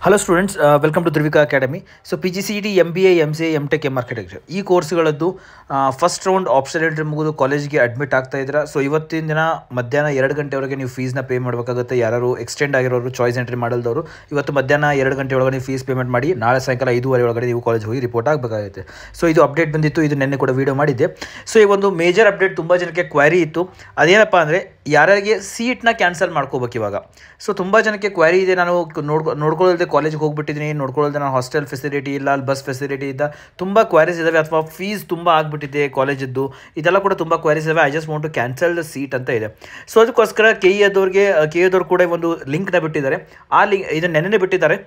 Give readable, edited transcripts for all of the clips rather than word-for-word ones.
Hello students, welcome to Dhruvika academy. So PGCET, MBA, MCA, MTech, architecture ಈ ಕೋರ್ಸ್ಗಳದ್ದು first round option entry ಮುಗಿದು ಕಾಲೇಜ್ಗೆ admit ಆಗ್ತಾ ಇದ್ದೀರಾ. ಸೊ ಇವತ್ತಿನ ದಿನ ಮಧ್ಯಾಹ್ನ 2 ಗಂಟೆವರೆಗೆ ನೀವು ಫೀಸ್ನ ಪೇ ಮಾಡಬೇಕಾಗುತ್ತೆ. ಯಾರು ಎಕ್ಸ್ಟೆಂಡ್ ಆಗಿರೋರು, ಚಾಯ್ಸ್ ಎಂಟ್ರಿ ಮಾಡಲ್ದವರು ಇವತ್ತು ಮಧ್ಯಾಹ್ನ 2 ಗಂಟೆ ಒಳಗೆ ನೀವು ಫೀಸ್ ಪೇಮೆಂಟ್ ಮಾಡಿ ನಾಳೆ ಸಾಯಂಕಾಲ 5:30 ಒಳಗಡೆ ನೀವು ಕಾಲೇಜ್ ಹೋಗಿ ರಿಪೋರ್ಟ್ ಆಗಬೇಕಾಗುತ್ತೆ. ಸೊ ಇದು ಅಪ್ಡೇಟ್ ಬಂದಿತ್ತು, ಇದು ನಿನ್ನೆ ಕೂಡ ವೀಡಿಯೋ ಮಾಡಿದ್ದೆ. ಸೊ ಈ ಒಂದು ಮೇಜರ್ ಅಪ್ಡೇಟ್ ತುಂಬ ಜನಕ್ಕೆ ಕ್ವೈರಿ ಇತ್ತು. ಅದೇನಪ್ಪ ಅಂದರೆ ಯಾರಿಗೆ ಸೀಟ್ನ ಕ್ಯಾನ್ಸಲ್ ಮಾಡ್ಕೋಬೇಕು ಇವಾಗ. ಸೊ ತುಂಬ ಜನಕ್ಕೆ ಕ್ವೈರಿ ಇದೆ, ನಾನು ನೋಡ್ಕೊಳ್ಳದೆ ಕಾಲೇಜ್ಗೆ ಹೋಗ್ಬಿಟ್ಟಿದ್ದೀನಿ, ನೋಡ್ಕೊಳ್ಳದೆ ನಾನು ಹಾಸ್ಟೆಲ್ ಫೆಸಿಲಿಟಿ ಇಲ್ಲ, ಅಲ್ಲಿ ಬಸ್ ಫೆಸಿಲಿಟಿ ಇಲ್ಲ, ತುಂಬ ಕ್ವೈರೀಸ್ ಇದ್ದಾವೆ, ಅಥವಾ ಫೀಸ್ ತುಂಬ ಆಗಿಬಿಟ್ಟಿದೆ ಕಾಲೇಜದ್ದು, ಇದೆಲ್ಲ ಕೂಡ ತುಂಬ ಕ್ವೈರೀಸ್ ಇದ್ದಾವೆ. I just want to cancel the seat ಅಂತ ಇದೆ. ಸೊ ಅದಕ್ಕೋಸ್ಕರ ಕೆ ಎದವ್ರು ಕೂಡ ಒಂದು ಲಿಂಕ್ನ ಬಿಟ್ಟಿದ್ದಾರೆ. ಆ ಲಿಂಕ್ ಇದನ್ನು ನೆನ್ನೆ ಬಿಟ್ಟಿದ್ದಾರೆ.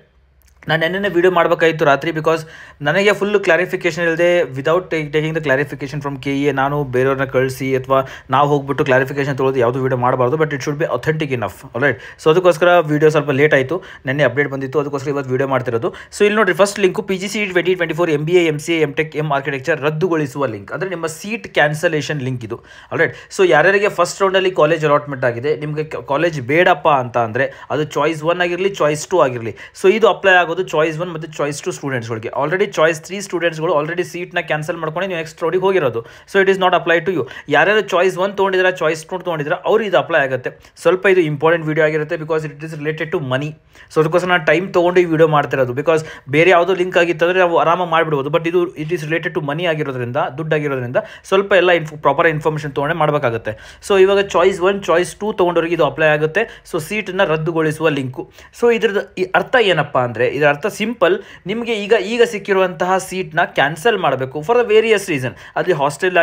ನಾನು ನೆನ್ನೆ ವೀಡಿಯೋ ಮಾಡಬೇಕಾಗಿತ್ತು ರಾತ್ರಿ, ಬಿಕಾಸ್ ನನಗೆ ಫುಲ್ಲು ಕ್ಲಾರಿಫಿಕೇಷನ್ ಇಲ್ಲದೆ without taking the clarification from KE ನಾನು ಬೇರೆಯವ್ರನ್ನ ಕಳಿಸಿ ಅಥವಾ ನಾವು ಹೋಗ್ಬಿಟ್ಟು ಕ್ಲಾರಿಫಿಕೇಷನ್ ತೊಗೊಳ್ಳೋದು ಯಾವುದು ವೀಡಿಯೋ ಮಾಡಬಾರ್ದು. But it should be authentic enough, right. So ಅದಕ್ಕೋಸ್ಕರ ವೀಡಿಯೋ ಸ್ವಲ್ಪ ಲೇಟ್ ಆಯಿತು, ನೆನ್ನೆ ಅಪ್ಡೇಟ್ ಬಂದಿತ್ತು, ಅದಕ್ಕೋಸ್ಕರ ಇವತ್ತು ವೀಡಿಯೋ ಮಾಡ್ತಿರೋದು. ಸೊ ಇಲ್ಲಿ ನೋಡಿ, first link PGCET 2024 MBA, MCA, MTech, architecture ರದ್ದುಗೊಳಿಸುವ ಲಿಂಕ್, ಅಂದರೆ ನಿಮ್ಮ ಸೀಟ್ ಕ್ಯಾನ್ಸಲೇಷನ್ ಲಿಂಕ್ ಇದು, ರೈಟ್. ಸೊ ಯಾರ್ಯಾರಿಗೆ ಫಸ್ಟ್ ರೌಂಡಲ್ಲಿ ಕಾಲೇಜ್ ಅಲಾಟ್ಮೆಂಟ್ ಆಗಿದೆ, ನಿಮಗೆ ಕಾಲೇಜ್ ಬೇಡಪ್ಪ ಅಂತ ಅಂದರೆ ಅದು ಚಾಯ್ಸ್ 1 ಆಗಿರಲಿ, ಚಾಯ್ಸ್ 2 ಆಗಿರಲಿ, ಸೊ ಇದು ಅಪ್ಲೈ ಆಗೋದು ಚಾಯ್ಸ್ 1 ಮತ್ತು ಚಾಯ್ಸ್ 2 ಸ್ಟೂಡೆಂಟ್ಸ್ಗಳಿಗೆ. ಆಲ್ರೆಡಿ ಚಾಯ್ಸ್ 3 ಸ್ಟೂಡೆಂಟ್ಸ್ಗಳು ಆಲ್ರೆಡಿ ಸೀಟ್ನ ಕ್ಯಾನ್ಸಲ್ ಮಾಡ್ಕೊಂಡು ನೀವು ನೆಕ್ಸ್ಟ್ ರೌಂಡಿಗೆ ಹೋಗಿರೋದು. So it is not apply to you. ಯಾರ್ಯಾರು ಚಾಯ್ಸ್ 1 ತೊಗೊಂಡಿದ್ದೀರಾ, ಚಾಯ್ಸ್ 2 ತೊಗೊಂಡಿದ್ದೀರಾ, ಅವ್ರು ಇದು ಅಪ್ಲೈ ಆಗುತ್ತೆ. ಸ್ವಲ್ಪ ಇದು ಇಂಪಾರ್ಟೆಂಟ್ ವೀಡಿಯೋ ಆಗಿರುತ್ತೆ, because it is related to money. So ಅದಕ್ಕೋಸ್ಕರ ನಾನು ಟೈಮ್ ತೊಗೊಂಡು ಈ ವಿಡಿಯೋ ಮಾಡ್ತಿರೋದು, ಬಿಕಾಸ್ ಬೇರೆ ಯಾವುದೋ ಲಿಂಕ್ ಆಗಿತ್ತಂದರೆ ನಾವು ಆರಾಮಾಗಿ ಮಾಡಿಬಿಡ್ಬೋದು. ಬಟ್ ಇದು ಇಟ್ ಈಸ್ ರಿಲೇಟೆಡ್ ಟು ಮನಿ ಆಗಿರೋದ್ರಿಂದ, ದುಡ್ಡಾಗಿರೋದ್ರಿಂದ ಸ್ವಲ್ಪ ಎಲ್ಲ ಪ್ರಾಪರ್ ಇನ್ಫಾರ್ಮೇಷನ್ ತೊಗೊಂಡೆ ಮಾಡಬೇಕಾಗುತ್ತೆ. ಸೊ ಇವಾಗ ಚಾಯ್ಸ್ 1, ಚಾಯ್ಸ್ 2 ತೊಗೊಂಡವ್ರಿಗೆ ಇದು ಅಪ್ಲೈ ಆಗುತ್ತೆ. ಸೊ ಸೀಟನ್ನು ರದ್ದುಗೊಳಿಸುವ ಲಿಂಕು. ಸೊ ಇದ್ರದ್ದು ಅರ್ಥ ಏನಪ್ಪ ಅಂದರೆ, ಇದರ ಅರ್ಥ ಸಿಂಪಲ್, ನಿಮಗೆ ಈಗ ಸಿಕ್ಕಿರುವಂತಹ ಸೀಟ್ನ ಕ್ಯಾನ್ಸಲ್ ಮಾಡಬೇಕು ಫಾರ್ ದ ವೇರಿಯಸ್ ರೀಸನ್. ಅಲ್ಲಿ ಹಾಸ್ಟೆಲ್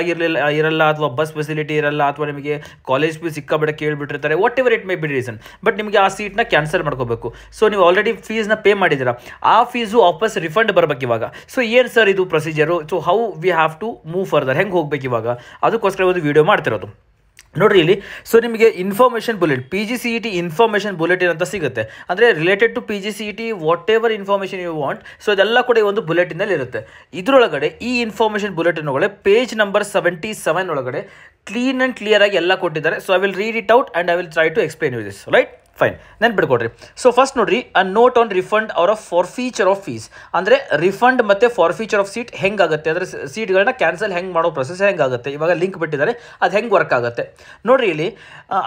ಇರಲ್ಲ, ಅಥವಾ ಬಸ್ ಫೆಸಿಲಿಟಿ ಇರಲ್ಲ, ಅಥವಾ ನಿಮಗೆ ಕಾಲೇಜ್ ಫೀಸ್ ಸಿಕ್ಕಾಬಿಡ ಕೇಳಿಬಿಟ್ಟಿರ್ತಾರೆ, whatever it may be reason. But ನಿಮಗೆ ಆ ಸೀಟ್ನ ಕ್ಯಾನ್ಸಲ್ ಮಾಡ್ಕೋಬೇಕು. ಸೊ ನೀವು ಆಲ್ರೆಡಿ ಫೀಸ್ನ ಪೇ ಮಾಡಿದ್ದೀರಾ, ಆ ಫೀಸು ವಾಪಸ್ ರಿಫಂಡ್ ಬರಬೇಕು ಇವಾಗ. ಸೊ ಏನು ಸರ್ ಇದು procedure, so how we have to move further, ಹೆಂಗೆ ಹೋಗ್ಬೇಕು ಇವಾಗ, ಅದಕ್ಕೋಸ್ಕರ ಒಂದು ವಿಡಿಯೋ ಮಾಡ್ತಿರೋದು. ನೋಡ್ರಿ ಇಲ್ಲಿ, ಸೊ ನಿಮಗೆ information bullet, PGCET information bulletin ಅಂತ ಸಿಗುತ್ತೆ. ಅಂದರೆ related to PGCET whatever information you want, so ಇದೆಲ್ಲ ಕೂಡ ಒಂದು ಬುಲೆಟಿನಲ್ಲಿ ಇರುತ್ತೆ. ಇದರೊಳಗಡೆ ಈ ಇನ್ಫಾರ್ಮೇಷನ್ ಬುಲೆಟಿನ್ ಒಳಗಡೆ ಪೇಜ್ ನಂಬರ್ 77 ಒಳಗಡೆ ಕ್ಲೀನ್ ಆ್ಯಂಡ್ ಕ್ಲಿಯರ್ ಆಗಿ ಎಲ್ಲ ಕೊಟ್ಟಿದ್ದಾರೆ. So I will read it out and I will try to explain you this, right. Fine, ನೆನ್ಪಿಟ್ಕೊಡ್ರಿ. ಸೊ ಫಸ್ಟ್ ನೋಡ್ರಿ, a note on refund or forfeiture of fees, ಅಂದರೆ refund ಮತ್ತು ಫಾರ್ಫೀಚರ್ of seat ಹೆಂಗಾಗುತ್ತೆ, ಅಂದರೆ ಸೀಟ್ಗಳನ್ನ cancel ಹೆಂಗೆ ಮಾಡೋ ಪ್ರೊಸೆಸ್ ಹೆಂಗಾಗುತ್ತೆ, ಇವಾಗ link ಬಿಟ್ಟಿದ್ದಾರೆ, ಅದು ಹೆಂಗೆ ವರ್ಕ್ ಆಗುತ್ತೆ ನೋಡ್ರಿ. ಇಲ್ಲಿ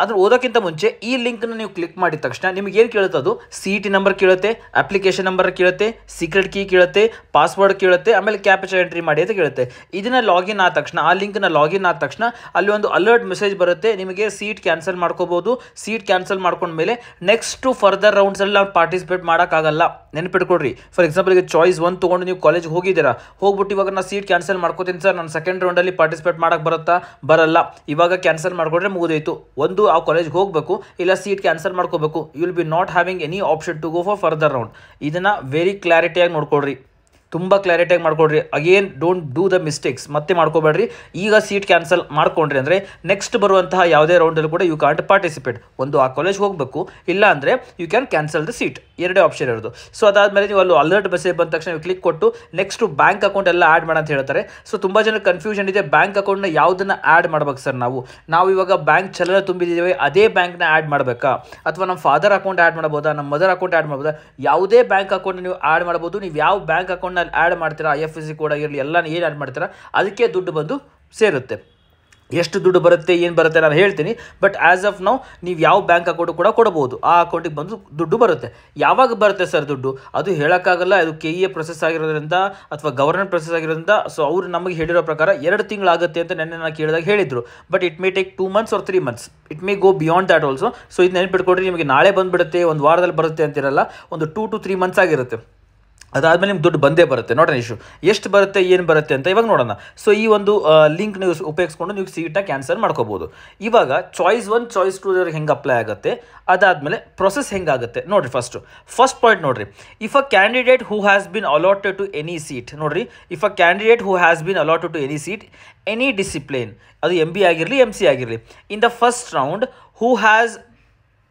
ಅದನ್ನು ಓದೋಕ್ಕಿಂತ ಮುಂಚೆ ಈ ಲಿಂಕ್ನ ನೀವು ಕ್ಲಿಕ್ ಮಾಡಿದ ತಕ್ಷಣ ನಿಮಗೆ ಏನು ಕೇಳುತ್ತೆ, ಅದು CET ನಂಬರ್ ಕೇಳುತ್ತೆ, ಅಪ್ಲಿಕೇಶನ್ ನಂಬರ್ ಕೇಳುತ್ತೆ, ಸೀಕ್ರೆಟ್ ಕೀ ಕೇಳುತ್ತೆ, ಪಾಸ್ವರ್ಡ್ ಕೇಳುತ್ತೆ, ಆಮೇಲೆ ಕ್ಯಾಪ್ಚಾ ಎಂಟ್ರಿ ಮಾಡಿ ಅಂತ ಕೇಳುತ್ತೆ. ಇದನ್ನು ಲಾಗಿನ್ ಆದ ತಕ್ಷಣ, ಆ ಲಿಂಕ್ನ ಲಾಗಿನ್ ಆದ ತಕ್ಷಣ ಅಲ್ಲಿ ಒಂದು ಅಲರ್ಟ್ ಮೆಸೇಜ್ ಬರುತ್ತೆ, ನಿಮಗೆ ಸೀಟ್ ಕ್ಯಾನ್ಸಲ್ ಮಾಡ್ಕೋಬೋದು. ಸೀಟ್ ಕ್ಯಾನ್ಸಲ್ ಮಾಡ್ಕೊಂಡ್ಮೇಲೆ ನೆಕ್ಸ್ಟ್ ಫರ್ದರ್ ರೌಂಡ್ಸಲ್ಲಿ ನಾವು ಪಾರ್ಟಿಸಿಪೇಟ್ ಮಾಡೋಕ್ಕಾಗಲ್ಲ, ನೆನ್ಪಿಟ್ಕೊಡ್ರಿ. ಫಾರ್ ಎಕ್ಸಾಂಪಲ್, ಈಗ ಚಾಯ್ಸ್ 1 ತೊಗೊಂಡು ನೀವು ಕಾಲೇಜ್ಗೆ ಹೋಗಿದ್ದೀರಾ, ಹೋಗ್ಬಿಟ್ಟು ಇವಾಗ ನಾನು ಸೀಟ್ ಕ್ಯಾನ್ಸಲ್ ಮಾಡ್ಕೋತೀನಿ ಸರ್, ನಾನು ಸೆಕೆಂಡ್ ರೌಂಡಲ್ಲಿ ಪಾರ್ಟಿಸಿಪೇಟ್ ಮಾಡೋಕ್ಕೆ ಬರುತ್ತಾ, ಬರಲ್ಲ. ಇವಾಗ ಕ್ಯಾನ್ಸಲ್ ಮಾಡ್ಕೊಂಡ್ರೆ ಮುಗಿದೋಯ್ತು. ಒಂದು ಆ ಕಾಲೇಜ್ಗೆ ಹೋಗಬೇಕು, ಇಲ್ಲ ಸೀಟ್ ಕ್ಯಾನ್ಸಲ್ ಮಾಡ್ಕೋಬೇಕು. You will be not having any option to go for further round. ಇದನ್ನು ವೆರಿ ಕ್ಲಾರಿಟಿಯಾಗಿ ನೋಡ್ಕೊಳ್ರಿ, ತುಂಬ ಕ್ಲಾರಿಟಿಯಾಗಿ ಮಾಡ್ಕೊಡ್ರಿ. Again don't do the mistakes, ಮತ್ತೆ ಮಾಡ್ಕೋಬೇಡ್ರಿ. ಈಗ ಸೀಟ್ ಕ್ಯಾನ್ಸಲ್ ಮಾಡ್ಕೊಂಡ್ರಿ ಅಂದರೆ ನೆಕ್ಸ್ಟ್ ಬರುವಂತಹ ಯಾವುದೇ ರೌಂಡಲ್ಲಿ ಕೂಡ ಯು ಕಾಂಟ್ ಪಾರ್ಟಿಸಿಪೇಟ್. ಒಂದು ಆ ಕಾಲೇಜ್ಗೆ ಹೋಗಬೇಕು, ಇಲ್ಲ ಅಂದರೆ you can cancel the seat, ಎರಡೇ ಆಪ್ಷನ್ ಇರೋದು. ಸೊ ಅದಾದಮೇಲೆ ನೀವು ಅಲ್ಲಿ ಅಲರ್ಟ್ ಮೆಸೇಜ್ ಬಂದ ತಕ್ಷಣ ನೀವು ಕ್ಲಿಕ್ ಕೊಟ್ಟು ನೆಕ್ಸ್ಟ್ ಬ್ಯಾಂಕ್ ಅಕೌಂಟ್ ಎಲ್ಲ ಆ್ಯಡ್ ಮಾಡ ಅಂತ ಹೇಳ್ತಾರೆ. ಸೊ ತುಂಬ ಜನ ಕನ್ಫ್ಯೂಷನ್ ಇದೆ, ಬ್ಯಾಂಕ್ ಅಕೌಂಟ್ನ ಯಾವುದನ್ನು ಆ್ಯಡ್ ಮಾಡ್ಬೇಕು ಸರ್, ನಾವು ಇವಾಗ ಬ್ಯಾಂಕ್ ಚಲನ ತುಂಬಿದ್ದೀವಿ, ಅದೇ ಬ್ಯಾಂಕ್ನ ಆ್ಯಡ್ ಮಾಡಬೇಕಾ, ಅಥವಾ ನಮ್ಮ ಫಾದರ್ ಅಕೌಂಟ್ ಆ್ಯಡ್ ಮಾಡ್ಬೋದಾ, ನಮ್ಮ ಮದರ್ ಅಕೌಂಟ್ ಆ್ಯಡ್ ಮಾಡ್ಬೋದಾ, ಯಾವುದೇ ಬ್ಯಾಂಕ್ ಅಕೌಂಟ್ ನೀವು ಆ್ಯಡ್ ಮಾಡ್ಬೋದು. ನೀವು ಯಾವ ಬ್ಯಾಂಕ್ ಅಕೌಂಟ್ನ ಆ್ಯಡ್ ಮಾಡ್ತೀರಾ, IFSC ಕೋಡ್ ಆಗಿರಲಿ, ಎಲ್ಲ ಏನು ಆ್ಯಡ್ ಮಾಡ್ತೀರಾ ಅದಕ್ಕೆ ದುಡ್ಡು ಬಂದು ಸೇರುತ್ತೆ. ಎಷ್ಟು ದುಡ್ಡು ಬರುತ್ತೆ, ಏನು ಬರುತ್ತೆ ನಾನು ಹೇಳ್ತೀನಿ. ಬಟ್ ಆ್ಯಸ್ ಆಫ್ ನೌ ನೀವು ಯಾವ ಬ್ಯಾಂಕ್ ಅಕೌಂಟು ಕೂಡ ಕೊಡ್ಬೋದು, ಆ ಅಕೌಂಟಿಗೆ ಬಂದು ದುಡ್ಡು ಬರುತ್ತೆ. ಯಾವಾಗ ಬರುತ್ತೆ ಸರ್ ದುಡ್ಡು, ಅದು ಹೇಳೋಕ್ಕಾಗಲ್ಲ. ಅದು KE ಪ್ರೊಸೆಸ್ ಆಗಿರೋದ್ರಿಂದ ಅಥವಾ ಗವರ್ಮೆಂಟ್ ಪ್ರೊಸೆಸ್ ಆಗಿರೋದ್ರಿಂದ, ಸೊ ಅವರು ನಮಗೆ ಹೇಳಿರೋ ಪ್ರಕಾರ 2 ತಿಂಗಳಾಗುತ್ತೆ ಅಂತ ನೆನ್ನೆ ನಾನು ಕೇಳಿದಾಗ ಹೇಳಿದರು. But it may take 2 months or 3 months, it may go beyond that also. So ಇದು ನೆನ್ಪಿಟ್ಕೊಡ್ರಿ, ನಿಮಗೆ ನಾಳೆ ಬಂದುಬಿಡುತ್ತೆ, ಒಂದು ವಾರದಲ್ಲಿ ಬರುತ್ತೆ ಅಂತಿರಲ್ಲ, ಒಂದು 2 to 3 months ಆಗಿರುತ್ತೆ. ಅದಾದಮೇಲೆ ನಿಮ್ಗೆ ದುಡ್ಡು ಬಂದೇ ಬರುತ್ತೆ. ನೋಡೋಣ ಇಶ್ಯೂ ಎಷ್ಟು ಬರುತ್ತೆ, ಏನು ಬರುತ್ತೆ ಅಂತ ಇವಾಗ ನೋಡೋಣ. ಸೊ ಈ ಒಂದು ಲಿಂಕ್ ನೀವು ಉಪಯೋಗಿಸ್ಕೊಂಡು ನೀವು ಸೀಟ್ನ ಕ್ಯಾನ್ಸಲ್ ಮಾಡ್ಕೋಬೋದು. ಇವಾಗ ಚಾಯ್ಸ್ 1, ಚಾಯ್ಸ್ 2 ಹೆಂಗೆ ಅಪ್ಲೈ ಆಗುತ್ತೆ, ಅದಾದಮೇಲೆ ಪ್ರೊಸೆಸ್ ಹೆಂಗಾಗುತ್ತೆ ನೋಡಿರಿ. ಫಸ್ಟ್ ಪಾಯಿಂಟ್ ನೋಡಿರಿ, if a candidate who has been allotted to any seat, ನೋಡಿರಿ, if a candidate who has been allotted to any seat, any discipline, ಅದು MBA ಆಗಿರಲಿ, MCA ಆಗಿರಲಿ, in the first round who has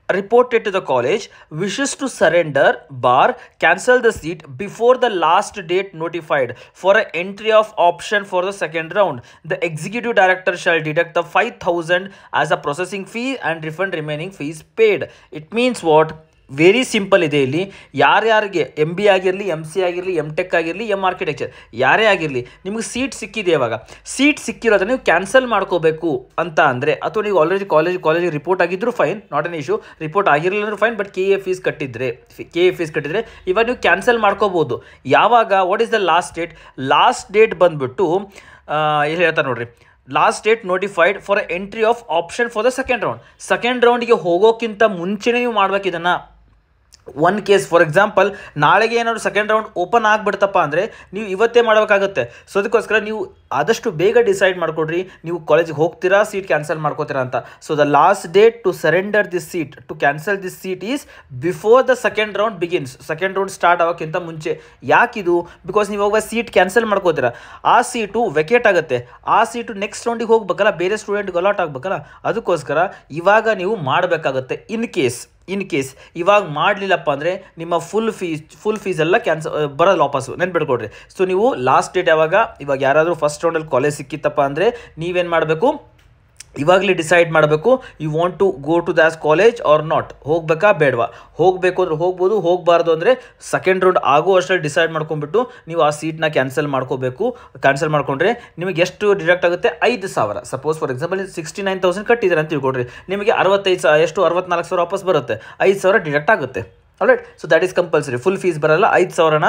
reported to the college wishes to surrender bar cancel the seat before the last date notified for an entry of option for the second round, the executive director shall deduct the 5,000 as a processing fee and refund remaining fees paid. It means what? Very simple ಇದೆ. ಇಲ್ಲಿ ಯಾರ್ಯಾರಿಗೆ MBA ಆಗಿರಲಿ, MCA ಆಗಿರಲಿ, MTech ಆಗಿರಲಿ, architecture ಯಾರೇ ಆಗಿರಲಿ, ನಿಮಗೆ seat ಸಿಕ್ಕಿದೆ. ಇವಾಗ ಸೀಟ್ ಸಿಕ್ಕಿರೋದನ್ನ ನೀವು ಕ್ಯಾನ್ಸಲ್ ಮಾಡ್ಕೋಬೇಕು ಅಂತ ಅಂದರೆ, ಅಥವಾ ನೀವು ಆಲ್ರೆಡಿ ಕಾಲೇಜಿಗೆ ರಿಪೋರ್ಟ್ ಆಗಿದ್ರು fine, not an issue. Report ಆಗಿರಲಿಲ್ಲ ಅಂದ್ರೆ ಫೈನ್, ಬಟ್ KA ಫೀಸ್ ಕಟ್ಟಿದ್ರೆ ಇವಾಗ ನೀವು ಕ್ಯಾನ್ಸಲ್ ಮಾಡ್ಕೋಬೋದು. ಯಾವಾಗ, what is the last date ಬಂದುಬಿಟ್ಟು ಇಲ್ಲಿ ಹೇಳ್ತಾರೆ ನೋಡ್ರಿ, last date notified for entry of option for the second ರೌಂಡ್ಗೆ ಹೋಗೋಕ್ಕಿಂತ ಮುಂಚೆನೇ ನೀವು ಮಾಡ್ಬೇಕು ಇದನ್ನು. ಒನ್ ಕೇಸ್ ಫಾರ್ ಎಕ್ಸಾಂಪಲ್, ನಾಳೆಗೆ ಏನಾದ್ರು ಸೆಕೆಂಡ್ ರೌಂಡ್ ಓಪನ್ ಆಗಿಬಿಡ್ತಪ್ಪ ಅಂದರೆ ನೀವು ಇವತ್ತೇ ಮಾಡಬೇಕಾಗುತ್ತೆ. ಸೊ ಅದಕ್ಕೋಸ್ಕರ ನೀವು ಆದಷ್ಟು ಬೇಗ ಡಿಸೈಡ್ ಮಾಡಿಕೊಡ್ರಿ, ನೀವು ಕಾಲೇಜಿಗೆ ಹೋಗ್ತೀರಾ, ಸೀಟ್ ಕ್ಯಾನ್ಸಲ್ ಮಾಡ್ಕೋತೀರಾ ಅಂತ. So the last date to surrender this seat, to cancel this seat is before the second round begins. Second round start ಆಗೋಕ್ಕಿಂತ ಮುಂಚೆ. ಯಾಕಿದು? ಬಿಕಾಸ್ ನೀವು ಇವಾಗ ಸೀಟ್ ಕ್ಯಾನ್ಸಲ್ ಮಾಡ್ಕೋತೀರಾ, ಆ ಸೀಟು ವೆಕೇಟ್ ಆಗುತ್ತೆ, ಆ ಸೀಟು ನೆಕ್ಸ್ಟ್ ರೌಂಡಿಗೆ ಹೋಗ್ಬೇಕಲ್ಲ, ಬೇರೆ ಸ್ಟೂಡೆಂಟ್ಗೆ ಅಲಾಟ್ ಆಗಬೇಕಲ್ಲ, ಅದಕ್ಕೋಸ್ಕರ ಇವಾಗ ನೀವು ಮಾಡಬೇಕಾಗುತ್ತೆ. ಇನ್ ಕೇಸ್ ಇವಾಗ ಮಾಡಲಿಲ್ಲಪ್ಪ ಅಂದರೆ ನಿಮ್ಮ ಫುಲ್ ಫೀಸ್ ಎಲ್ಲ ಬರೋದು ವಾಪಸ್ಸು, ನೆನ್ಪಿಟ್ಕೊಡ್ರಿ. ಸೊ ನೀವು ಲಾಸ್ಟ್ ಡೇಟ್ ಇವಾಗ ಯಾರಾದರೂ ಫಸ್ಟ್ ರೌಂಡಲ್ಲಿ ಕಾಲೇಜ್ ಸಿಕ್ಕಿತ್ತಪ್ಪ ಅಂದರೆ ನೀವೇನು ಮಾಡಬೇಕು, ಇವಾಗಲೇ ಡಿಸೈಡ್ ಮಾಡಬೇಕು, you want to go to that's college or not. ಹೋಗ್ಬೇಕಾ ಬೇಡವಾ? ಹೋಗಬೇಕು ಅಂದರೆ ಹೋಗ್ಬೋದು, ಹೋಗಬಾರ್ದು ಅಂದರೆ ಸೆಕೆಂಡ್ ರೌಂಡ್ ಆಗೋ ಅಷ್ಟರಲ್ಲಿ ಡಿಸೈಡ್ ಮಾಡ್ಕೊಂಡ್ಬಿಟ್ಟು ನೀವು ಆ ಸೀಟ್ನ ಕ್ಯಾನ್ಸಲ್ ಮಾಡ್ಕೋಬೇಕು. ಕ್ಯಾನ್ಸಲ್ ಮಾಡ್ಕೊಂಡ್ರೆ ನಿಮಗೆ ಎಷ್ಟು ಡಿಡಕ್ಟ್ ಆಗುತ್ತೆ? 5,000. ಸಪೋಸ್ ಫಾರ್ ಎಕ್ಸಾಂಪಲ್ 69,000 ಕಟ್ಟಿದ್ದಾರೆ ಅಂತ ತಿಳ್ಕೊಡ್ರಿ, ನಿಮಗೆ 64,000 ವಾಪಸ್ ಬರುತ್ತೆ, 5,000 ಡಿಡಕ್ಟ್ ಆಗುತ್ತೆ. All right, so that is compulsory. Full fees ಬರಲ್ಲ, 5,000ನ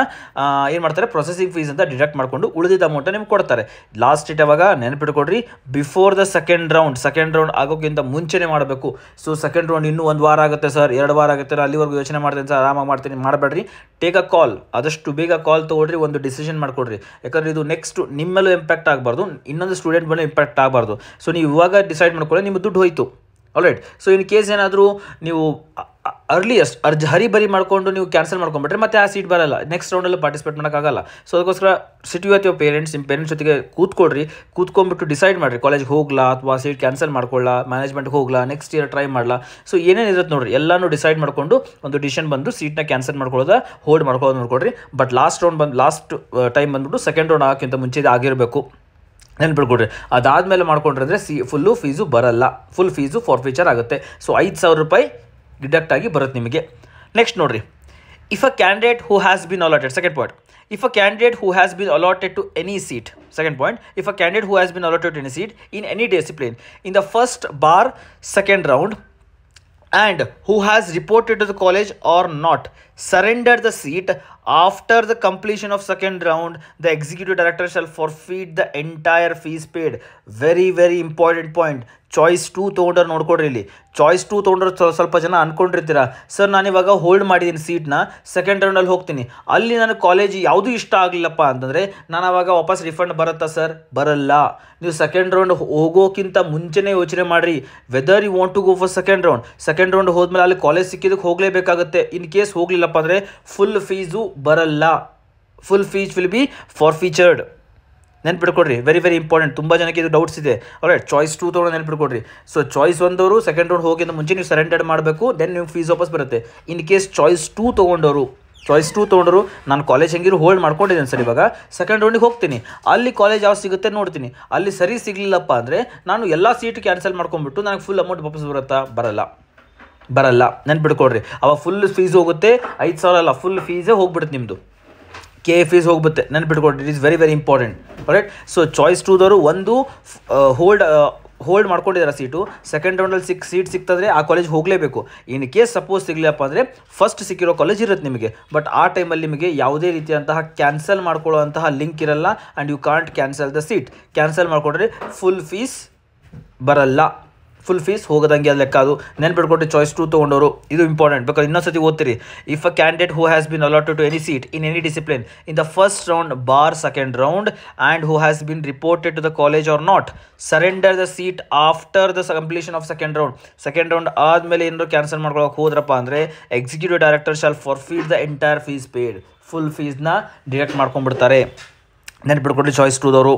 ಏನು ಮಾಡ್ತಾರೆ, ಪ್ರೊಸೆಸಿಂಗ್ ಫೀಸ್ ಅಂತ ಡಿಡಕ್ಟ್ ಮಾಡಿಕೊಂಡು ಉಳಿದಿದ್ದ ಅಮೌಂಟ್ ನಿಮ್ಗೆ ಕೊಡ್ತಾರೆ. ಲಾಸ್ಟ್ ಡೇಟ್ ಯಾವಾಗ ನೆನಪಿಟ್ಕೊಡ್ರಿ, ಬಿಫೋರ್ ದ ಸೆಕೆಂಡ್ ರೌಂಡ್ ಆಗೋಕ್ಕಿಂತ ಮುಂಚೆನೇ ಮಾಡಬೇಕು. ಸೊ ಸೆಕೆಂಡ್ ರೌಂಡ್ ಇನ್ನೂ 1 ವಾರ ಆಗುತ್ತೆ ಸರ್, 2 ವಾರ ಆಗುತ್ತೆ, ಅಲ್ಲಿವರೆಗೂ ಯೋಚನೆ ಮಾಡ್ತೀನಿ ಸರ್, ಆರಾಮಾಗಿ ಮಾಡ್ತೀನಿ, ಮಾಡಬೇಡ್ರಿ. ಟೇಕ್ ಅ ಕಾಲ್, ಆದಷ್ಟು ಬೇಗ ಕಾಲ್ ತೊಗೊಳ್ರಿ, ಒಂದು ಡಿಸಿಷನ್ ಮಾಡ್ಕೊಡ್ರಿ. ಯಾಕಂದರೆ ಇದು ನೆಕ್ಸ್ಟ್ ನಿಮ್ಮೆಲ್ಲೂ ಇಂಪ್ಯಾಕ್ಟ್ ಆಗಬಾರ್ದು, ಇನ್ನೊಂದು ಸ್ಟೂಡೆಂಟ್ ಮೇಲೆ ಇಂಪ್ಯಾಕ್ಟ್ ಆಗಬಾರ್ದು. ಸೊ ನೀವು ಇವಾಗ ಡಿಸೈಡ್ ಮಾಡ್ಕೊಳ್ಳಿ, ನಿಮ್ಮ ದುಡ್ಡು ಹೋಯಿತು. ಆಲ್ರೈಟ್, ಸೊ ಇನ್ ಕೇಸ್ ಏನಾದರೂ ನೀವು ಹರಿಬರಿ ಮಾಡಿಕೊಂಡು ನೀವು ಕ್ಯಾನ್ಸಲ್ ಮಾಡ್ಕೊಂಡ್ಬಿಟ್ರೆ ಮತ್ತೆ ಆ ಸೀಟ್ ಬರಲ್ಲ, ನೆಕ್ಸ್ಟ್ ರೌಂಡಲ್ಲಿ ಪಾರ್ಟಿಸಿಪೇಟ್ ಮಾಡೋಕ್ಕಾಗಲ್ಲ. ಸೊ ಅದಕ್ಕೋಸ್ಕರ ಸಿಟ್ ವಿತ್ ಯುವರ್ ಪೇರೆಂಟ್ಸ್, ನಿಮ್ಮ ಪೇರೆಂಟ್ಸ್ ಜೊತೆಗೆ ಕೂತ್ಕೊಂಡ್ಬಿಟ್ಟು ಡಿಸೈಡ್ ಮಾಡಿರಿ, ಕಾಲೇಜ್ಗೆ ಹೋಗ್ಲಾ ಅಥವಾ ಸೀಟ್ ಕ್ಯಾನ್ಸಲ್ ಮಾಡ್ಕೊಳ್ಳಾ, ಮ್ಯಾನೇಜ್ಮೆಂಟ್ಗೆ ಹೋಗ್ಲಾ, ನೆಕ್ಸ್ಟ್ ಇಯರ್ ಟ್ರೈ ಮಾಡಲಾ. ಸೊ ಏನೇನಿರುತ್ತೆ ನೋಡಿರಿ, ಎಲ್ಲನೂ ಡಿಸೈಡ್ ಮಾಡಿಕೊಂಡು ಒಂದು ಡಿಸಿಷನ್ ಬಂದು ಸೀಟ್ನ ಕ್ಯಾನ್ಸಲ್ ಮಾಡ್ಕೊಳ್ಳೋದು, ಹೋಲ್ಡ್ ಮಾಡ್ಕೊಳ್ಳೋದು ನೋಡ್ಕೊಡ್ರಿ. ಬಟ್ ಲಾಸ್ಟ್ ಟೈಮ್ ಬಂದ್ಬಿಟ್ಟು ಸೆಕೆಂಡ್ ರೌಂಡ್ ಆಗೋಕ್ಕಿಂತ ಮುಂಚೆ ಆಗಿರಬೇಕು, ನೆನ್ಪಿಡ್ಕೊಡ್ರಿ. ಅದಾದಮೇಲೆ ಮಾಡ್ಕೊಂಡ್ರೆ ಅಂದರೆ ಫುಲ್ಲು ಫೀಸು ಬರಲ್ಲ, ಫುಲ್ ಫೀಸು ಫಾರ್ಫೀಚರ್ ಆಗುತ್ತೆ. ಸೊ 5,000 ರೂಪಾಯಿ ಡಿಡಕ್ಟ್ ಆಗಿ ಬರುತ್ತೆ ನಿಮಗೆ. ನೆಕ್ಸ್ಟ್ ನೋಡ್ರಿ, if a candidate who has been allotted, second point, if a candidate who has been allotted to any seat, second point, if a candidate who has been allotted to any seat in any discipline in the first bar second round and who has reported to the college or not surrender the seat after the completion of second round, the executive director shall forfeit the entire fees paid. Very important point. Choice 2 ತೊಗೊಂಡ್ರೆ ನೋಡ್ಕೊಡ್ರಿ. ಇಲ್ಲಿ choice 2 ತೊಗೊಂಡ್ರೆ ಸ್ವಲ್ಪ ಜನ ಅಂದ್ಕೊಂಡಿರ್ತೀರಾ, sir ನಾನಿವಾಗ hold ಮಾಡಿದ್ದೀನಿ ಸೀಟ್ನ, second ರೌಂಡಲ್ಲಿ ಹೋಗ್ತೀನಿ, ಅಲ್ಲಿ ನನಗೆ ಕಾಲೇಜ್ ಯಾವುದೂ ಇಷ್ಟ ಆಗಲಿಲ್ಲಪ್ಪ ಅಂತಂದರೆ ನಾನು ಆವಾಗ ವಾಪಸ್ ರಿಫಂಡ್ ಬರುತ್ತಾ ಸರ್? ಬರಲ್ಲ. ನೀವು ಸೆಕೆಂಡ್ ರೌಂಡ್ ಹೋಗೋಕ್ಕಿಂತ ಮುಂಚೆನೇ ಯೋಚನೆ ಮಾಡಿರಿ, whether you want to go for second round ಹೋದ್ಮೇಲೆ ಅಲ್ಲಿ ಕಾಲೇಜ್ ಸಿಕ್ಕಿದ್ದಕ್ಕೆ ಹೋಗಲೇಬೇಕಾಗುತ್ತೆ. ಇನ್ ಕೇಸ್ ಹೋಗಲಿಲ್ಲಪ್ಪ ಅಂದರೆ ಫುಲ್ ಫೀಸು ಬರಲ್ಲ, full fees will be forfeited. ನೆನ್ಪಿಡ್ಕೊಡ್ರಿ, ವೆರಿ ಇಂಪಾರ್ಟೆಂಟ್. ತುಂಬ ಜನಕ್ಕೆ ಇದು ಡೌಟ್ಸ್ ಇದೆ. ಆಲ್ರೈಟ್, ಚಾಯ್ಸ್ 2 ತೊಗೊಂಡು ನೆನ್ಪಿಡ್ಕೊಡ್ರಿ. ಸೊ ಚಾಯ್ಸ್ 1 ಅವರು ಸೆಕೆಂಡ್ ರೌಂಡ್ ಹೋಗಿಂತ ಮುಂಚೆ ನೀವು ಸರೆಂಡರ್ ಮಾಡಬೇಕು, ದೆನ್ ನಿಮ್ಗೆ ಫೀಸ್ ವಾಪಸ್ ಬರುತ್ತೆ. ಇನ್ ಕೇಸ್ ಚಾಯ್ಸ್ 2 ತೊಗೊಂಡವರು ನಾನು ಕಾಲೇಜ್ ಹೆಂಗಿರು ಹೋಲ್ಡ್ ಮಾಡ್ಕೊಂಡಿದ್ದೀನಿ ಸರ್, ಇವಾಗ ಸೆಕೆಂಡ್ ರೌಂಡಿಗೆ ಹೋಗ್ತೀನಿ, ಅಲ್ಲಿ ಕಾಲೇಜ್ ಯಾವ ಸಿಗುತ್ತೆ ನೋಡ್ತೀನಿ, ಅಲ್ಲಿ ಸರಿ ಸಿಗಲಿಲ್ಲಪ್ಪ ಅಂದರೆ ನಾನು ಎಲ್ಲ ಸೀಟ್ ಕ್ಯಾನ್ಸಲ್ ಮಾಡ್ಕೊಂಡ್ಬಿಟ್ಟು ನನಗೆ ಫುಲ್ ಅಮೌಂಟ್ ವಾಪಸ್ ಬರುತ್ತಾ? ಬರಲ್ಲ. ನೆನ್ಪಿಡ್ಕೊಡ್ರಿ, ಅವಾಗ ಫುಲ್ ಫೀಸ್ ಹೋಗುತ್ತೆ, 5,000 ಅಲ್ಲ, ಫುಲ್ ಫೀಸೇ ಹೋಗ್ಬಿಡುತ್ತೆ ನಿಮ್ಮದು, KA ಫೀಸ್ ಹೋಗ್ಬಿಡುತ್ತೆ. ನೆನ್ಪಿಟ್ಕೊಡ್ರಿ, it is very important. Right, so choice 2ದವರು ಒಂದು ಹೋಲ್ಡ್ ಮಾಡ್ಕೊಂಡಿದ್ದಾರೆ ಸೀಟು, ಸೆಕೆಂಡ್ ರೌಂಡಲ್ಲಿ ಸೀಟ್ ಸಿಗ್ತಂದರೆ ಆ ಕಾಲೇಜ್ ಹೋಗಲೇಬೇಕು. ಇನ್ ಕೇಸ್ ಸಪೋಸ್ ಸಿಗಲಿಲ್ಲಪ್ಪ ಅಂದರೆ ಫಸ್ಟ್ ಸಿಕ್ಕಿರೋ ಕಾಲೇಜ್ ಇರುತ್ತೆ ನಿಮಗೆ, ಬಟ್ ಆ ಟೈಮಲ್ಲಿ ನಿಮಗೆ ಯಾವುದೇ ರೀತಿಯಂತಹ ಕ್ಯಾನ್ಸಲ್ ಮಾಡ್ಕೊಳ್ಳೋಂತಹ ಲಿಂಕ್ ಇರಲ್ಲ, and you can't cancel the seat. Cancel ಮಾಡಿಕೊಂಡ್ರೆ ಫುಲ್ ಫೀಸ್ ಬರಲ್ಲ, ಫುಲ್ ಫೀಸ್ ಹೋಗೋದಂಗೆ ಅದು ಲೆಕ್ಕ. ಅದು ನೆನ್ಪಿಟ್ಕೊಟ್ಟು ಚಾಯ್ಸ್ 2 ತೊಗೊಂಡವರು, ಇದು ಇಂಪಾರ್ಟೆಂಟ್. ಬೇಕಾದ್ರೆ ಇನ್ನೊಂದ್ಸತಿ ಓದ್ತೀರಿ. If a candidate who has been allotted to any seat in any discipline in the first round bar second round and who has been reported to the college or not surrender the seat after the completion of second round ಆದಮೇಲೆ ಏನಾದ್ರು cancel ಮಾಡ್ಕೊಳಕ್ಕೆ ಹೋದ್ರಪ್ಪ ಅಂದರೆ executive director shall forfeit the entire fees paid. Full ಫೀಸ್ನ deduct ಮಾಡ್ಕೊಂಡ್ಬಿಡ್ತಾರೆ. ನೆನ್ಪಿಟ್ಕೊಡ್ರಿ choice 2ದವರು.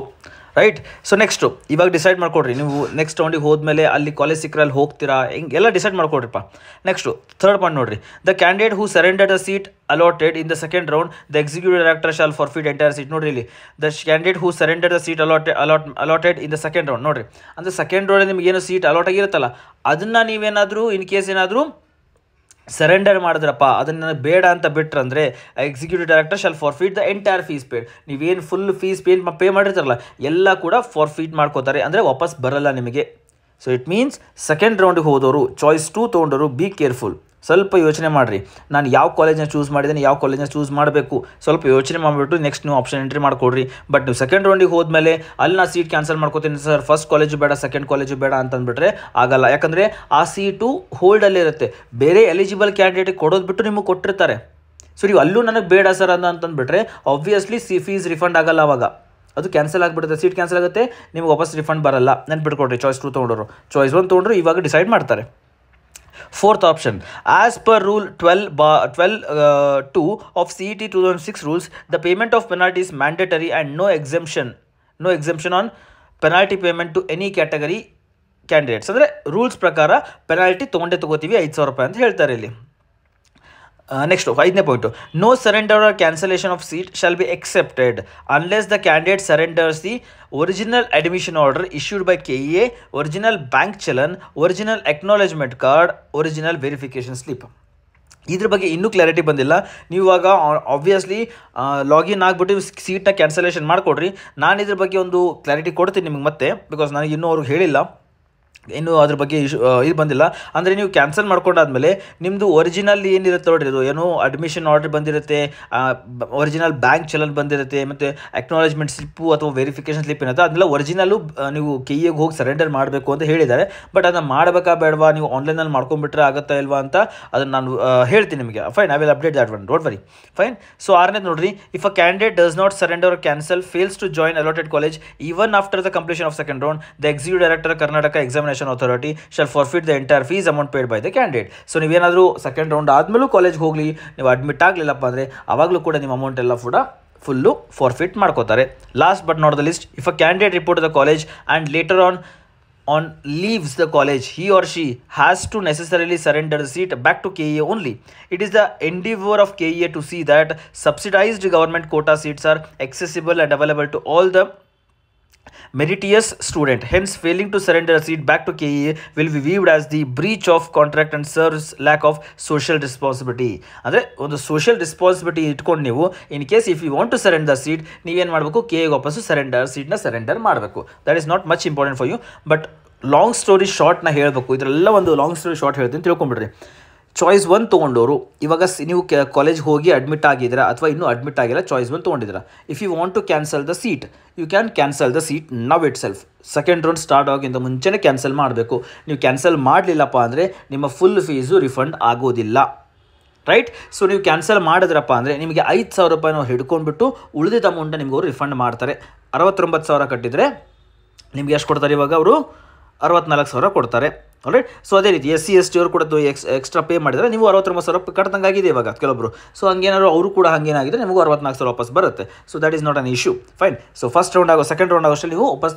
Right, so next ಇವಾಗ ಡಿಸೈಡ್ ಮಾಡ್ಕೊಡ್ರಿ, ನೀವು ನೆಕ್ಸ್ಟ್ ರೌಂಡಿಗೆ ಹೋದ್ಮೇಲೆ ಅಲ್ಲಿ ಕಾಲೇಜ್ ಸಿಕ್ಕರಲ್ಲಿ ಹೋಗ್ತೀರಾ, ಹಿಂಗೆಲ್ಲ ಡಿಸೈಡ್ ಮಾಡ್ಕೊಡ್ರಿಪ್ಪ. ನೆಕ್ಸ್ಟು ಥರ್ಡ್ ಪಾಯಿಂಟ್ ನೋಡ್ರಿ, the candidate who surrender the seat allotted in the second round the executive director shall forfeit entire seat. ನೋಡ್ರಿ, ಇಲ್ಲಿ the candidate who surrender the seat allotted in the second round. ನೋಡ್ರಿ, ಅಂದರೆ second round ನಿಮ್ಗೆ ಏನು seat allot ಆಗಿರುತ್ತಲ್ಲ, ಅದನ್ನು ನೀವೇನಾದರೂ in case ಏನಾದರೂ surrender ಮಾಡಿದ್ರಪ್ಪ ಅದನ್ನು ಬೇಡ ಅಂತ ಬಿಟ್ರಂದರೆ executive director shall forfeit the entire fees paid. ನೀವೇನು ಫುಲ್ ಫೀಸ್ ಪೇ ಮಾಡಿರ್ತಾರಲ್ಲ ಎಲ್ಲ ಕೂಡ ಫಾರ್ಫೀಟ್ ಮಾಡ್ಕೋತಾರೆ, ಅಂದರೆ ವಾಪಸ್ ಬರಲ್ಲ ನಿಮಗೆ. ಸೊ ಇಟ್ ಮೀನ್ಸ್ ಸೆಕೆಂಡ್ ರೌಂಡಿಗೆ ಹೋದವರು ಚಾಯ್ಸ್ 2 ತೊಗೊಂಡವರು ಬಿ ಕೇರ್ಫುಲ್. ಸ್ವಲ್ಪ ಯೋಚನೆ ಮಾಡಿರಿ, ನಾನು ಯಾವ ಕಾಲೇಜನ್ನ ಚೂಸ್ ಮಾಡಿದ್ದೀನಿ, ಯಾವ ಕಾಲೇಜನ್ನ ಚೂಸ್ ಮಾಡಬೇಕು, ಸ್ವಲ್ಪ ಯೋಚನೆ ಮಾಡಿಬಿಟ್ಟು ನೆಕ್ಸ್ಟ್ ನೀವು ಆಪ್ಷನ್ ಎಂಟ್ರಿ ಮಾಡಿಕೊಡ್ರಿ. ಬಟ್ ನೀವು ಸೆಕೆಂಡ್ ರೌಂಡಿಗೆ ಹೋದ್ಮೇಲೆ ಅಲ್ಲಿ ನಾ ಸೀಟ್ ಕ್ಯಾನ್ಸಲ್ ಮಾಡ್ಕೋತೀನಿ ಸರ್, ಫಸ್ಟ್ ಕಾಲೇಜು ಬೇಡ ಸೆಕೆಂಡ್ ಕಾಲೇಜು ಬೇಡ ಅಂತಂದ್ಬಿಟ್ರೆ ಆಗಲ್ಲ. ಯಾಕಂದರೆ ಆ ಸೀಟು ಹೋಲ್ಡಲ್ಲೇ ಇರುತ್ತೆ, ಬೇರೆ ಎಲಿಜಿಬಲ್ ಕ್ಯಾಂಡಿಡೇಟಿಗೆ ಕೊಡೋದು ಬಿಟ್ಟು ನಿಮಗೆ ಕೊಟ್ಟಿರ್ತಾರೆ. ಸೊ ನೀವು ಅಲ್ಲೂ ನನಗೆ ಬೇಡ ಸರ್ ಅಂತಂದ್ಬಿಟ್ರೆ ಆಬ್ವಿಯಸ್ಲಿ ಫೀಸ್ ರಿಫಂಡ್ ಆಗಲ್ಲ, ಅವಾಗ ಅದು ಕ್ಯಾನ್ಸಲ್ ಆಗಿಬಿಡುತ್ತೆ, ಸೀಟ್ ಕ್ಯಾನ್ಸಲ್ ಆಗುತ್ತೆ, ನಿಮ್ಗೆ ವಾಪಸ್ ರಿಫಂಡ್ ಬರಲ್ಲ. ನೆನ್ಪಿಟ್ಕೊಡ್ರಿ, ಚಾಯ್ಸ್ 2 ತೊಗೊಂಡ್ರು, ಚಾಯ್ಸ್ 1 ತೊಗೊಂಡ್ರು ಇವಾಗ ಡಿಸೈಡ್ ಮಾಡ್ತಾರೆ. Fourth option, as per rule 12(2) of CET 2006 rules, the payment of penalty is mandatory and no exemption on penalty payment to any category candidates. ಅಂದರೆ ರೂಲ್ಸ್ ಪ್ರಕಾರ ಪೆನಾಲ್ಟಿ ತೊಗೋತೀವಿ 5,000 ರೂಪಾಯಿ ಅಂತ ಹೇಳ್ತಾರೆ ಇಲ್ಲಿ. ನೆಕ್ಸ್ಟ್ 5ನೇ point, no surrender or cancellation of seat shall be accepted unless the candidate surrenders the original admission order issued by KEA, original bank challan, original acknowledgement card, original verification slip. ಇದ್ರ ಬಗ್ಗೆ ಇನ್ನೂ clarity ಬಂದಿಲ್ಲ. ನೀವು ಇವಾಗ obviously login ಆಗಿಬಿಟ್ಟು ಸೀಟ್ನ cancellation ಮಾಡಿಕೊಡ್ರಿ. ನಾನು ಇದ್ರ ಬಗ್ಗೆ ಒಂದು ಕ್ಲಾರಿಟಿ ಕೊಡ್ತೀನಿ ನಿಮಗೆ ಮತ್ತೆ, ಬಿಕಾಸ್ ನನಗೆ ಇನ್ನೂ ಅವ್ರಿಗೆ ಹೇಳಿಲ್ಲ, ಇನ್ನೂ ಅದ್ರ ಬಗ್ಗೆ ಇದು ಬಂದಿಲ್ಲ. ಅಂದರೆ ನೀವು ಕ್ಯಾನ್ಸಲ್ ಮಾಡ್ಕೊಂಡಾದ್ಮೇಲೆ ನಿಮ್ಮದು ಒರಿಜಿನಲ್ ಏನಿರುತ್ತೆ ನೋಡಿರಿ, ಅದು ಏನೋ ಅಡ್ಮಿಷನ್ ಆರ್ಡರ್ ಬಂದಿರುತ್ತೆ, ಒರಿಜಿನಲ್ ಬ್ಯಾಂಕ್ ಚಲನ್ ಬಂದಿರುತ್ತೆ, ಮತ್ತು ಅಕ್ನಾಲೇಜ್ಮೆಂಟ್ ಸ್ಲಿಪ್ಪು ಅಥವಾ ವೆರಿಫಿಕೇಷನ್ ಸ್ಲಿಪ್ ಏನಿರುತ್ತೆ ಅದನ್ನೆಲ್ಲ ಒರಿಜಿನಲ್ಲು ನೀವು KEAಗೆ ಹೋಗಿ ಸರೆಂಡರ್ ಮಾಡಬೇಕು ಅಂತ ಹೇಳಿದ್ದಾರೆ. ಬಟ್ ಅದನ್ನು ಮಾಡಬೇಕಾ ಬೇಡವಾ, ನೀವು ಆನ್ಲೈನಲ್ಲಿ ಮಾಡ್ಕೊಂಡ್ಬಿಟ್ರೆ ಆಗುತ್ತಾ ಇಲ್ವಾ ಅಂತ ಅದನ್ನು ನಾನು ಹೇಳ್ತೀನಿ ನಿಮಗೆ. Fine, I will update that one, don't worry. Fine. So 6ನೇದು ನೋಡ್ರಿ, if a candidate does not surrender or cancel fails to join allotted college even after the completion of second round, the executive director Karnataka examination authority shall forfeit the entire fees amount paid by the candidate. So ನೀವೇನಾದರೂ second round ಆದಮೇಲೂ ಕಾಲೇಜ್ಗೆ ಹೋಗಲಿ, ನೀವು admit ಆಗಲಿಲ್ಲಪ್ಪ ಅಂದರೆ ಆವಾಗಲೂ ಕೂಡ ನಿಮ್ಮ amount ಎಲ್ಲ ಕೂಡ ಫುಲ್ಲು ಫಾರ್ಫಿಟ್ ಮಾಡ್ಕೋತಾರೆ. Last but not the list, if a candidate report the college and later on leaves the college, he or she has to necessarily surrender the seat back to KEA only. It is the endeavor of KEA to see that subsidized government quota seats are accessible and available to all the meritorious student. Hence, failing to surrender a seat back to KEA will be viewed as the breach of contract and serves lack of social responsibility. ಅಂದರೆ ಒಂದು social responsibility ಇಟ್ಕೊಂಡು ನೀವು in case if you want to surrender seat ನೀವೇನು ಮಾಡಬೇಕು, KEAಗೆ ವಾಪಸ್ಸು ಸೀಟ್ನ surrender ಮಾಡಬೇಕು. That is not much important for you. But long story ಶಾರ್ಟ್ನ ಹೇಳಬೇಕು, ಇದರೆಲ್ಲ ಒಂದು ಲಾಂಗ್ ಸ್ಟೋರಿ ಶಾರ್ಟ್ ಹೇಳ್ತೀನಿ, ತಿಳ್ಕೊಂಬಿಡ್ರಿ. ಚಾಯ್ಸ್ 1 ತೊಗೊಂಡವರು ಇವಾಗ ನೀವು ಕಾಲೇಜ್ಗೆ ಹೋಗಿ ಅಡ್ಮಿಟ್ ಆಗಿದ್ದೀರಾ ಅಥವಾ ಇನ್ನೂ ಅಡ್ಮಿಟ್ ಆಗಿಲ್ಲ, ಚಾಯ್ಸ್ 1 ತೊಗೊಂಡಿದ್ದೀರಾ. If you want to cancel the seat you can cancel the seat now itself. Second round start ಆಗೋಕ್ಕಿಂತ ಮುಂಚೆನೇ ಕ್ಯಾನ್ಸಲ್ ಮಾಡಬೇಕು. ನೀವು ಕ್ಯಾನ್ಸಲ್ ಮಾಡಲಿಲ್ಲಪ್ಪ ಅಂದರೆ ನಿಮ್ಮ ಫುಲ್ ಫೀಸು ರಿಫಂಡ್ ಆಗೋದಿಲ್ಲ, ರೈಟ್? ಸೊ ನೀವು ಕ್ಯಾನ್ಸಲ್ ಮಾಡಿದ್ರಪ್ಪ ಅಂದರೆ ನಿಮಗೆ 5,000 ರೂಪಾಯಿ ನಾವು ಹಿಡ್ಕೊಂಡ್ಬಿಟ್ಟು ಉಳಿದಿದ್ದ ಅಮೌಂಟನ್ನ ನಿಮ್ಗೆ ಅವರು ರಿಫಂಡ್ ಮಾಡ್ತಾರೆ. 69,000 ಕಟ್ಟಿದರೆ ನಿಮ್ಗೆ ಎಷ್ಟು ಕೊಡ್ತಾರೆ ಇವಾಗ ಅವರು? 64,000 ಕೊಡ್ತಾರೆ. ಆಲ್ರೈಟ್. ಸೊ ಅದೇ ರೀತಿ SC ST ಅವರು ಕೂಡ ಎಕ್ಸ್ಟ್ರಾ ಪೇ ಮಾಡಿದರೆ ನೀವು 69,000 ಕಟ್ಟದಂಗೆ ಆಗಿದೆ ಇವಾಗ ಕೆಲವೊಬ್ಬರು. ಸೊ ಹಂಗೇನಾದ್ರು ಅವರು ಕೂಡ ಹಂಗೇನಾಗಿದೆ ನಿಮಗೂ 64,000 ವಾಪಸ್ ಬರುತ್ತೆ. So that is not an issue. Fine. So first round second round ಆಗೋಷ್ಟಲ್ಲಿ ನೀವು ವಾಪಸ್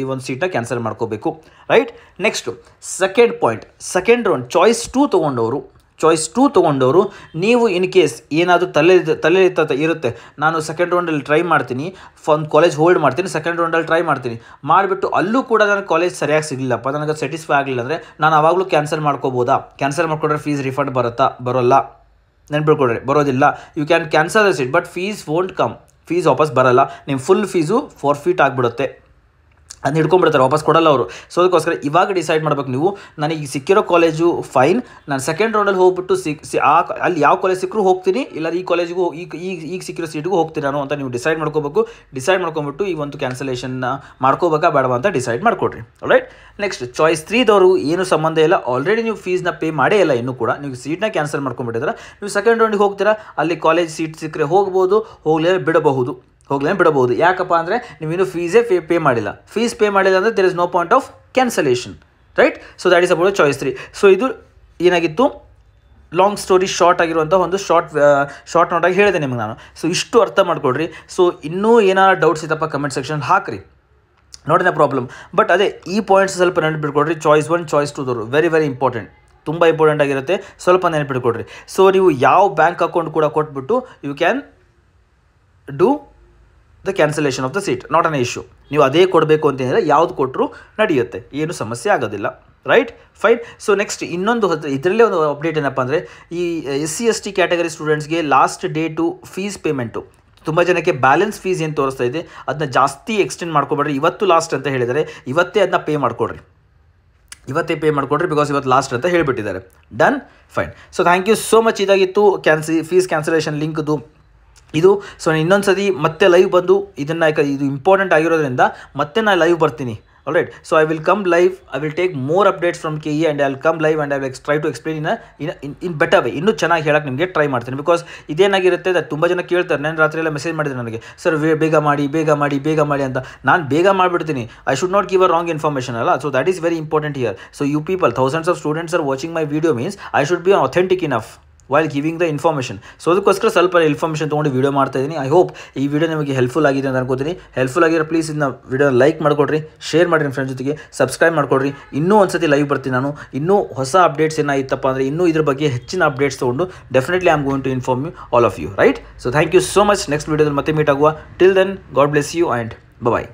ಈ ಒಂದು ಸೀಟ್ನ ಕ್ಯಾನ್ಸಲ್ ಮಾಡ್ಕೋಬೇಕು, right? Next second point, second round choice 2 ತೊಗೊಂಡವರು ನೀವು ಇನ್ ಕೇಸ್ ಏನಾದರೂ ತಲೆ ಇರುತ್ತೆ, ನಾನು ಸೆಕೆಂಡ್ ರೌಂಡಲ್ಲಿ ಟ್ರೈ ಮಾಡ್ತೀನಿ, ಒಂದು ಕಾಲೇಜ್ ಹೋಲ್ಡ್ ಮಾಡ್ತೀನಿ, ಸೆಕೆಂಡ್ ರೌಂಡಲ್ಲಿ ಟ್ರೈ ಮಾಡ್ತೀನಿ, ಮಾಡಿಬಿಟ್ಟು ಅಲ್ಲೂ ಕೂಡ ನನಗೆ ಕಾಲೇಜ್ ಸರಿಯಾಗಿ ಸಿಗಲಿಲ್ಲಪ್ಪ, ನನಗೆ ಸ್ಯಾಟಿಸ್ಫೈ ಆಗಲಿಲ್ಲ ಅಂದರೆ ನಾನು ಆವಾಗಲೂ ಕ್ಯಾನ್ಸಲ್ ಮಾಡ್ಕೋಬೋದಾ? ಕ್ಯಾನ್ಸಲ್ ಮಾಡ್ಕೊಂಡ್ರೆ ಫೀಸ್ ರಿಫಂಡ್ ಬರೋಲ್ಲ, ನೆನ್ಪಿಟ್ಕೊಡ್ರಿ, ಬರೋದಿಲ್ಲ. You can cancel the seat but fees won't come, fees ವಾಪಸ್ ಬರೋಲ್ಲ, ನಿಮ್ಮ ಫುಲ್ ಫೀಸು ಫಾರ್ಫೀಟ್ ಆಗಿಬಿಡುತ್ತೆ, ಅದನ್ನ ಹಿಡ್ಕೊಂಡ್ಬಿಡ್ತಾರೆ, ವಾಪಸ್ ಕೊಡಲ್ಲ ಅವರು. ಸೊ ಅದಕ್ಕೋಸ್ಕರ ಇವಾಗ ಡಿಸೈಡ್ ಮಾಡ್ಬೇಕು ನೀವು, ನನಗೆ ಸಿಕ್ಕಿರೋ ಕಾಲೇಜು ಫೈನ್, ನಾನು ಸೆಕೆಂಡ್ ರೌಂಡಲ್ಲಿ ಹೋಗ್ಬಿಟ್ಟು ಅಲ್ಲಿ ಯಾವ ಕಾಲೇಜ್ ಸಿಕ್ಕರೂ ಹೋಗ್ತೀನಿ, ಇಲ್ಲ ಈ ಕಾಲೇಜಿಗೂ ಈಗ ಸಿಕ್ಕಿರೋ ಸೀಟಿಗೂ ಹೋಗ್ತೀನಿ ನಾನು ಅಂತ ನೀವು ಡಿಸೈಡ್ ಮಾಡ್ಕೋಬೇಕು. ಡಿಸೈಡ್ ಮಾಡ್ಕೊಂಬಿಟ್ಟು ಈ ಒಂದು ಕ್ಯಾನ್ಸಲೇಷನ್ನ ಮಾಡ್ಕೋಬೇಕಾ ಬೇಡವಾ ಅಂತ ಡಿಸೈಡ್ ಮಾಡಿಕೊಡ್ರಿ, ರೈಟ್? ನೆಕ್ಸ್ಟ್ ಚಾಯ್ಸ್ 3ದವರು ಏನು ಸಂಬಂಧ ಇಲ್ಲ, ಆಲ್ರೆಡಿ ನೀವು ಫೀಸ್ನ ಪೇ ಮಾಡೇ ಇಲ್ಲ ಇನ್ನೂ ಕೂಡ, ನೀವು ಸೀಟ್ನ ಕ್ಯಾನ್ಸಲ್ ಮಾಡ್ಕೊಂಡ್ಬಿಟ್ಟಿದ್ರೆ ನೀವು ಸೆಕೆಂಡ್ ರೌಂಡಿಗೆ ಹೋಗ್ತೀರಾ, ಅಲ್ಲಿ ಕಾಲೇಜ್ ಸೀಟ್ ಸಿಕ್ಕರೆ ಹೋಗ್ಬೋದು, ಹೋಗ್ಲೇ ಬಿಡಬಹುದು. ಯಾಕಪ್ಪ ಅಂದರೆ ನೀವಿನ್ನೂ ಫೀಸೇ ಪೇ ಮಾಡಿಲ್ಲ. ಫೀಸ್ ಪೇ ಮಾಡಿಲ್ಲ ಅಂದರೆ there is no point of cancellation, right? So that is about choice 3. So ಇದು ಏನಾಗಿತ್ತು, ಲಾಂಗ್ ಸ್ಟೋರಿ ಶಾರ್ಟ್ ಆಗಿರುವಂಥ ಒಂದು ಶಾರ್ಟ್ ನೋಟಾಗಿ ಹೇಳಿದೆ ನಿಮಗೆ ನಾನು. ಸೊ ಇಷ್ಟು ಅರ್ಥ ಮಾಡ್ಕೊಡ್ರಿ. ಸೊ ಇನ್ನೂ ಏನಾರು ಡೌಟ್ಸ್ ಇತ್ತಪ್ಪ ಕಮೆಂಟ್ ಸೆಕ್ಷನ್ ಹಾಕ್ರಿ, ನೋಡಿನ ಪ್ರಾಬ್ಲಮ್. ಬಟ್ ಅದೇ ಈ ಪಾಯಿಂಟ್ಸ್ ಸ್ವಲ್ಪ ನೆನಪಿಟ್ಕೊಡ್ರಿ. ಚಾಯ್ಸ್ 1 ಚಾಯ್ಸ್ 2ದವರು ವೆರಿ ವೆರಿ ಇಂಪಾರ್ಟೆಂಟ್, ತುಂಬ ಇಂಪಾರ್ಟೆಂಟ್ ಆಗಿರುತ್ತೆ, ಸ್ವಲ್ಪ ನೆನಪಿಟ್ಕೊಡ್ರಿ. ಸೊ ನೀವು ಯಾವ ಬ್ಯಾಂಕ್ ಅಕೌಂಟ್ ಕೂಡ ಕೊಟ್ಬಿಟ್ಟು you can do the cancellation of the seat, not an issue. ನೀವು ಅದೇ ಕೊಡಬೇಕು ಅಂತಂದರೆ ಯಾವ್ದು ಕೊಟ್ಟರು ನಡೆಯುತ್ತೆ, ಏನು ಸಮಸ್ಯೆ ಆಗೋದಿಲ್ಲ, ರೈಟ್ ಫೈನ್. ಸೊ ನೆಕ್ಸ್ಟ್ ಇನ್ನೊಂದು ಇದರಲ್ಲೇ ಒಂದು ಅಪ್ಡೇಟ್ ಏನಪ್ಪ ಅಂದರೆ, ಈ SC/ST ಕ್ಯಾಟಗರಿ ಸ್ಟೂಡೆಂಟ್ಸ್ಗೆ ಲಾಸ್ಟ್ ಡೇಟು ಫೀಸ್ ಪೇಮೆಂಟು ತುಂಬ ಜನಕ್ಕೆ ಬ್ಯಾಲೆನ್ಸ್ ಫೀಸ್ ಏನು ತೋರಿಸ್ತಾ ಇದೆ ಅದನ್ನ ಜಾಸ್ತಿ ಎಕ್ಸ್ಟೆಂಡ್ ಮಾಡ್ಕೊಬೇಡ್ರಿ. ಇವತ್ತು ಲಾಸ್ಟ್ ಅಂತ ಹೇಳಿದರೆ ಇವತ್ತೇ ಅದನ್ನ ಪೇ ಮಾಡಿಕೊಡ್ರಿ, ಬಿಕಾಸ್ ಇವತ್ತು ಲಾಸ್ಟ್ ಅಂತ ಹೇಳಿಬಿಟ್ಟಿದ್ದಾರೆ. Done, fine. So thank you so much. ಇದಾಗಿತ್ತು ಫೀಸ್ ಕ್ಯಾನ್ಸಲೇಷನ್ ಲಿಂಕ್ದು ಇದು. ಸೊ ಇನ್ನೊಂದು ಸತಿ ಮತ್ತೆ ಲೈವ್ ಬಂದು ಇದನ್ನು, ಇದು ಇಂಪಾರ್ಟೆಂಟ್ ಆಗಿರೋದ್ರಿಂದ ಮತ್ತೆ ನಾನು ಲೈವ್ ಬರ್ತೀನಿ. Alright, so I will come live, I will take more updates from KE and I will come live and I will try to explain in better way. ಇನ್ನೂ ಚೆನ್ನಾಗಿ ಹೇಳಕ್ಕೆ ನಿಮಗೆ ಟ್ರೈ ಮಾಡ್ತೀನಿ. ಬಿಕಾಸ್ ಇದೇನಾಗಿರುತ್ತೆ, ಅದು ತುಂಬ ಜನ ಕೇಳ್ತಾರೆ. ನಾನು ರಾತ್ರಿ ಎಲ್ಲ ಮೆಸೇಜ್ ಮಾಡಿದ್ರು ನನಗೆ, ಸರ್ ಬೇಗ ಮಾಡಿ ಅಂತ. ನಾನು ಬೇಗ ಮಾಡಿಬಿಡ್ತೀನಿ. I should not give a wrong information ಅಲ್ಲ. So that is very important here. So you people, thousands of students are watching my video means I should be authentic enough while giving the information. So ಅದಕ್ಕೋಸ್ಕರ ಸ್ವಲ್ಪ information ತೊಗೊಂಡು video ಮಾಡ್ತಾ ಇದ್ದೀನಿ. I hope ಈ video ನಿಮಗೆ helpful ಆಗಿದೆ ಅಂತ ಅನ್ಕೋತೀನಿ. ಹೆಲ್ಪ್ಫುಲ್ ಆಗಿರೋ ಪ್ಲೀಸ್ ಇದನ್ನ ವಿಡಿಯೋ ಲೈಕ್ ಮಾಡಿಕೊಡ್ರಿ, ಶೇರ್ ಮಾಡಿರಿ ಫ್ರೆಂಡ್ಸ್ ಜೊತೆಗೆ, ಸಬ್ಸ್ಕ್ರೈಬ್ ಮಾಡಿಕೊಡ್ರಿ. ಇನ್ನೂ ಒಂದ್ಸತಿ ಲೈವ್ ಬರ್ತೀನಿ ನಾನು. ಇನ್ನೂ ಹೊಸ ಅಪ್ಡೇಟ್ಸ್ ಏನಾಗಿತ್ತಪ್ಪ ಅಂದರೆ, ಇನ್ನೂ ಇದ್ರ ಬಗ್ಗೆ ಹೆಚ್ಚಿನ ಅಪ್ಡೇಟ್ಸ್ ತೊಗೊಂಡು definitely I am going to inform you all of you. Right, so thank you so much. Next ವಿಡಿಯೋದಲ್ಲಿ ಮತ್ತೆ ಮೀಟ್ ಆಗುವ. Till then, God bless you and bye.